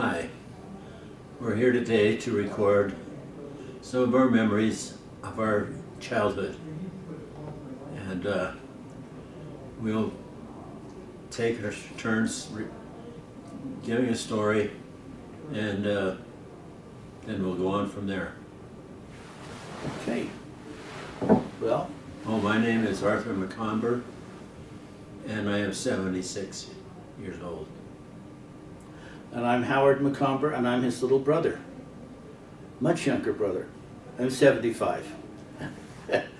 Hi, we're here today to record some of our memories of our childhood, and we'll take our turns giving a story, and then we'll go on from there. Okay. Well, My name is Arthur McOmber, and I am 76 years old. and I'm Howard McOmber, and I'm his little brother. Much younger brother. I'm 75.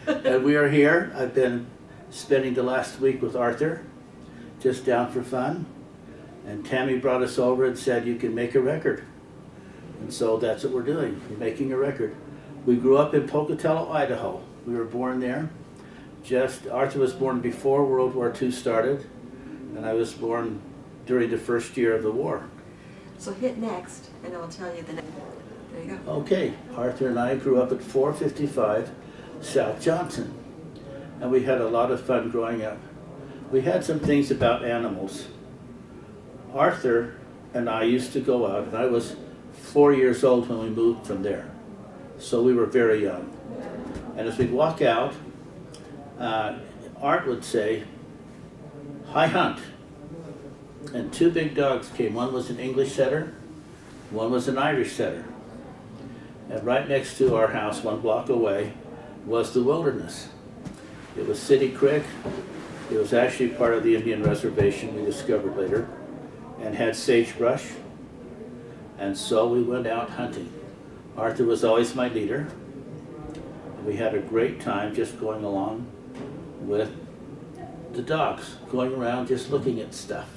And we are here. I've been spending the last week with Arthur, just down for fun. And Tammy brought us over and said, you can make a record. And so that's what we're doing. We're making a record. We grew up in Pocatello, Idaho. We were born there. Arthur was born before World War II started, and I was born during the first year of the war. So hit next, and I'll tell you the next. There you go. Okay, Arthur and I grew up at 455 South Johnson, and we had a lot of fun growing up. We had some things about animals. Arthur and I used to go out, and I was 4 years old when we moved from there, so we were very young. And as we'd walk out, Art would say, "Hi, Hunt." And two big dogs came. One was an English setter, one was an Irish setter. And right next to our house, 1 block away, was the wilderness. It was City Creek. It was actually part of the Indian reservation, we discovered later, and had sagebrush. And so we went out hunting. Arthur was always my leader. We had a great time just going along with the dogs, going around just looking at stuff.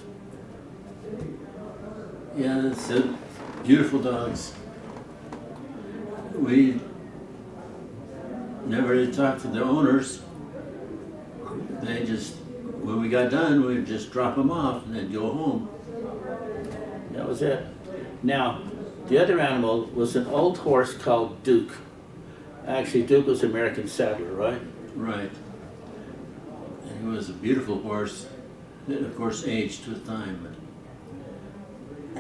Yeah, it's beautiful dogs. We never did talk to the owners. They just, when we got done, we'd just drop them off and then go home. That was it. Now, the other animal was an old horse called Duke. Actually, Duke was an American saddler, right? Right. And he was a beautiful horse that, of course, aged with time. But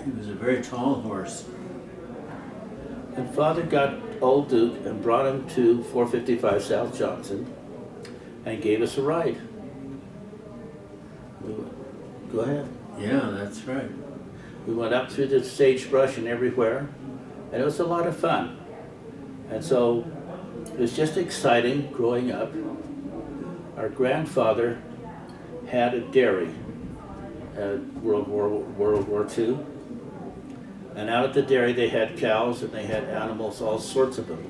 he was a very tall horse. And Father got old Duke and brought him to 455 South Johnson and gave us a ride. Go ahead. Yeah, that's right. We went up through the sagebrush and everywhere, and it was a lot of fun. And so it was just exciting growing up. Our grandfather had a dairy at World War II. And out at the dairy they had cows and they had animals, all sorts of them.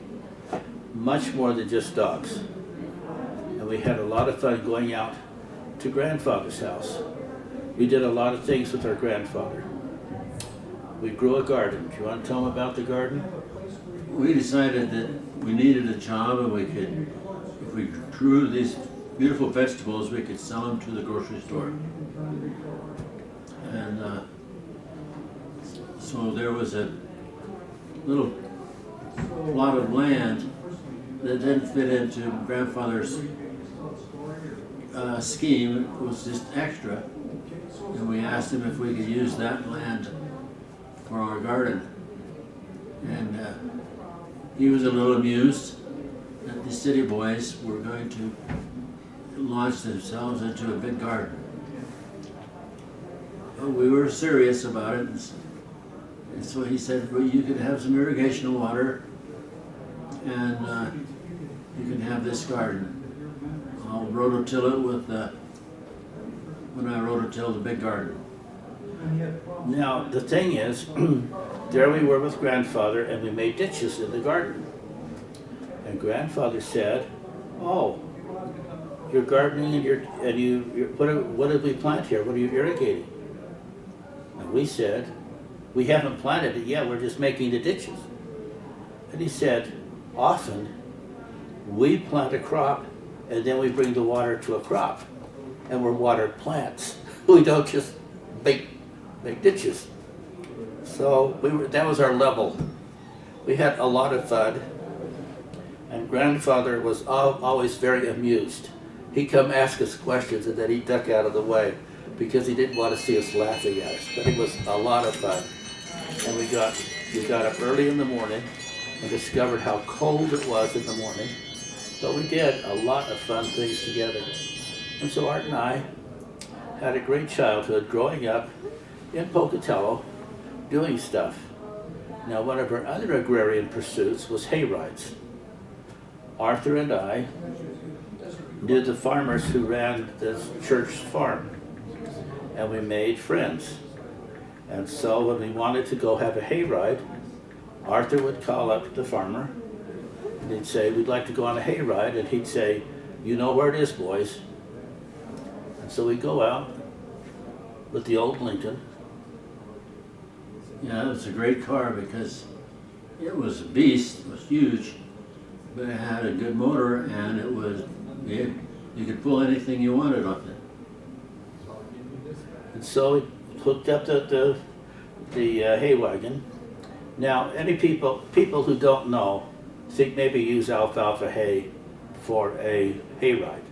Much more than just dogs. And we had a lot of fun going out to grandfather's house. We did a lot of things with our grandfather. We grew a garden. Do you want to tell them about the garden? We decided that we needed a job, and we could, if we grew these beautiful vegetables, we could sell them to the grocery store. And so there was a little plot of land that didn't fit into grandfather's scheme. It was just extra, and we asked him if we could use that land for our garden. And he was a little amused that the city boys were going to launch themselves into a big garden. But we were serious about it, and so he said, well, you could have some irrigation water, and you can have this garden. I'll rototill it with when I rototill the big garden. Now, the thing is, there we were with grandfather and we made ditches in the garden. And grandfather said, "Oh, you're gardening and what did we plant here? What are you irrigating?" And we said, "We haven't planted it yet, we're just making the ditches." And he said, "Often we plant a crop and then we bring the water to a crop and we're watered plants. We don't just make ditches." So that was our level. We had a lot of fun, and grandfather was always very amused. He'd come ask us questions and then he'd duck out of the way because he didn't want to see us laughing at us, but it was a lot of fun. And we got up early in the morning and discovered how cold it was in the morning. But we did a lot of fun things together. And so Art and I had a great childhood growing up in Pocatello doing stuff. Now, one of our other agrarian pursuits was hay rides. Arthur and I knew the farmers who ran this church farm, and we made friends. And so when we wanted to go have a hay ride, Arthur would call up the farmer, and he'd say, "We'd like to go on a hay ride," and he'd say, "You know where it is, boys." And so we'd go out with the old Lincoln. Yeah, it was a great car because it was a beast, it was huge, but it had a good motor and it was big. You could pull anything you wanted on it. And so we hooked up the hay wagon. Now, any people who don't know think maybe use alfalfa hay for a hay ride.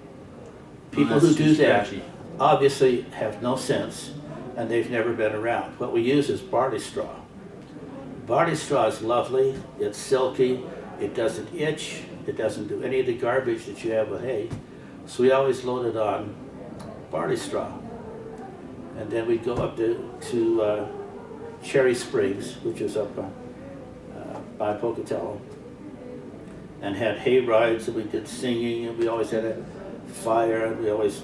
People who That's do too that scratchy. obviously have no sense and they've never been around. What we use is barley straw. Barley straw is lovely, it's silky, it doesn't itch, it doesn't do any of the garbage that you have with hay. So we always loaded on barley straw. And then we'd go up to Cherry Springs, which is up by Pocatello, and had hay rides, and we did singing, and we always had a fire, and we always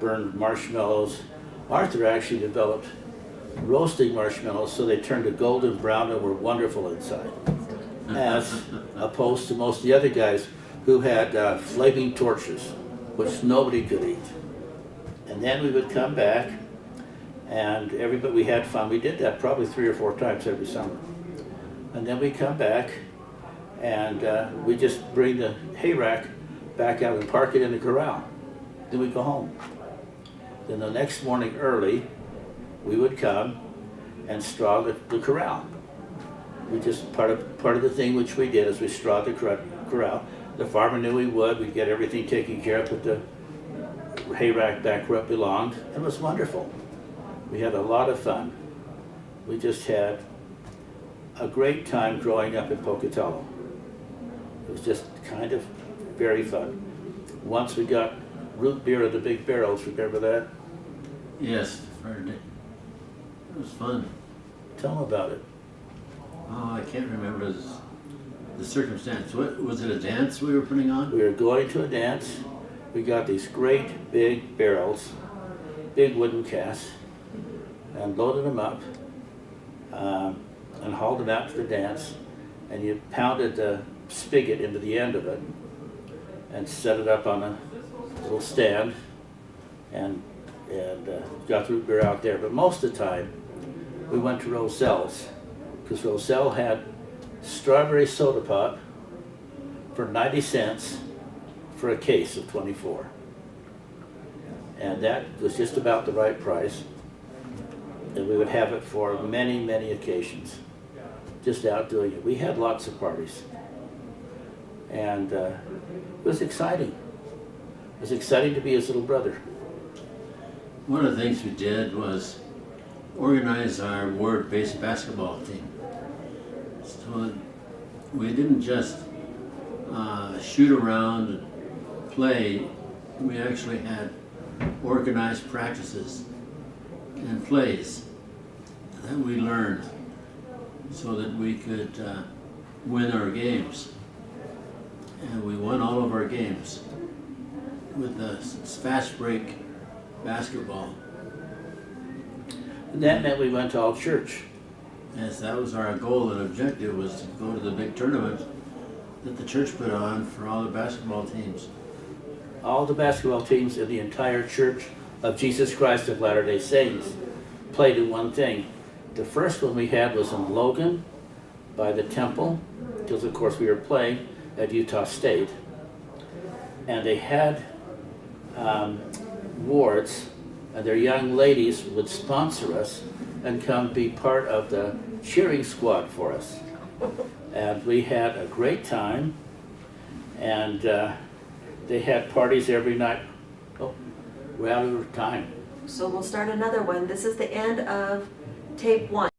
burned marshmallows. Arthur actually developed roasting marshmallows so they turned a golden brown and were wonderful inside, as opposed to most of the other guys who had flaming torches, which nobody could eat. And then we would come back, and everybody, we had fun. We did that probably 3 or 4 times every summer. And then we come back, and we just bring the hay rack back out and park it in the corral. Then we go home. Then the next morning early, we would come and straw the corral. We just, part of the thing which we did is we strawed the corral. The farmer knew we would. We'd get everything taken care of, put the hay rack back where it belonged. It was wonderful. We had a lot of fun. We just had a great time growing up in Pocatello. It was just kind of very fun. Once we got root beer in the big barrels, remember that? Yes, heard it. It was fun. Tell them about it. Oh, I can't remember the circumstance. What was it? A dance we were putting on? We were going to a dance. We got these great big barrels, big wooden casks, and loaded them up and hauled them out to the dance. And you pounded the spigot into the end of it and set it up on a little stand and got the root beer out there. But most of the time, we went to Roselle's, because Roselle had strawberry soda pop for 90 cents for a case of 24. And that was just about the right price. And we would have it for many, many occasions, just out doing it. We had lots of parties. And it was exciting. It was exciting to be his little brother. One of the things we did was organize our ward-based basketball team. So we didn't just shoot around and play. We actually had organized practices and plays that we learned so that we could win our games. And we won all of our games with the fast break basketball. And that meant we went to all church. Yes, that was our goal and objective, was to go to the big tournament that the church put on for all the basketball teams. All the basketball teams in the entire Church of Jesus Christ of Latter-day Saints played in one thing. The first one we had was in Logan by the temple, because of course we were playing at Utah State. And they had wards, and their young ladies would sponsor us and come be part of the cheering squad for us. And we had a great time, and they had parties every night. Oh, we're out of time. So we'll start another one. This is the end of tape 1.